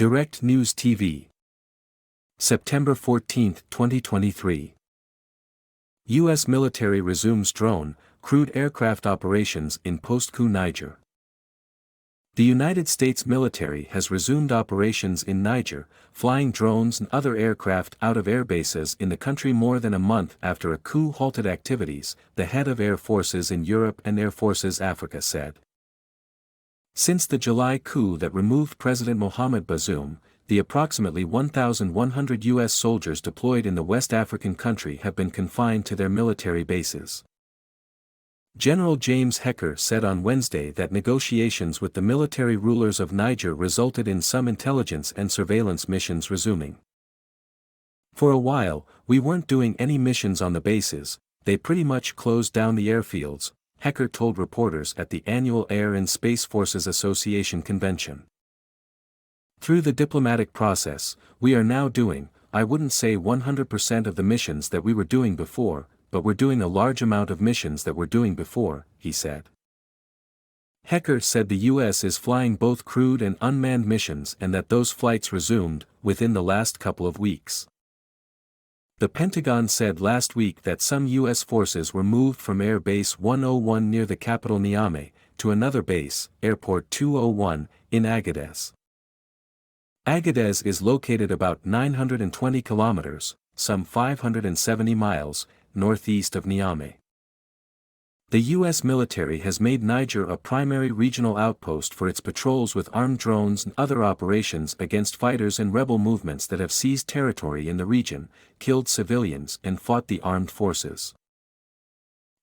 Direct News TV. September 14, 2023. U.S. military resumes drone, crewed aircraft operations in post-coup Niger. The United States military has resumed operations in Niger, flying drones and other aircraft out of airbases in the country more than a month after a coup halted activities, the head of Air Forces in Europe and Air Forces Africa said. Since the July coup that removed President Mohamed Bazoum, the approximately 1,100 U.S. soldiers deployed in the West African country have been confined to their military bases. General James Hecker said on Wednesday that negotiations with the military rulers of Niger resulted in some intelligence and surveillance missions resuming. For a while, we weren't doing any missions on the bases, they pretty much closed down the airfields, Hecker told reporters at the annual Air and Space Forces Association convention. Through the diplomatic process, we are now doing, I wouldn't say 100% of the missions that we were doing before, but we're doing a large amount of missions that we're doing before, he said. Hecker said the U.S. is flying both crewed and unmanned missions and that those flights resumed within the last couple of weeks. The Pentagon said last week that some U.S. forces were moved from Air Base 101 near the capital Niamey, to another base, Airport 201, in Agadez. Agadez is located about 920 kilometers, some 570 miles, northeast of Niamey. The U.S. military has made Niger a primary regional outpost for its patrols with armed drones and other operations against fighters and rebel movements that have seized territory in the region, killed civilians and fought the armed forces.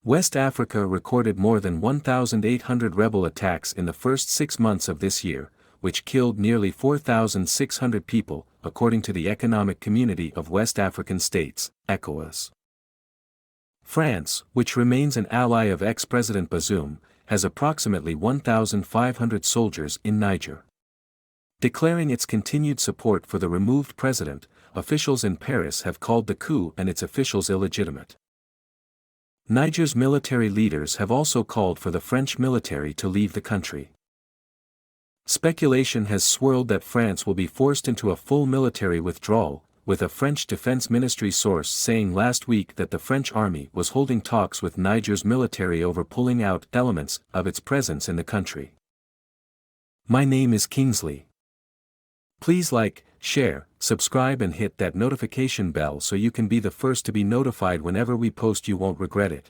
West Africa recorded more than 1,800 rebel attacks in the first 6 months of this year, which killed nearly 4,600 people, according to the Economic Community of West African States, ECOWAS. France, which remains an ally of ex-President Bazoum, has approximately 1,500 soldiers in Niger. Declaring its continued support for the removed president, officials in Paris have called the coup and its officials illegitimate. Niger's military leaders have also called for the French military to leave the country. Speculation has swirled that France will be forced into a full military withdrawal, with a French Defense Ministry source saying last week that the French army was holding talks with Niger's military over pulling out elements of its presence in the country. My name is Kingsley. Please like, share, subscribe and hit that notification bell so you can be the first to be notified whenever we post. You won't regret it.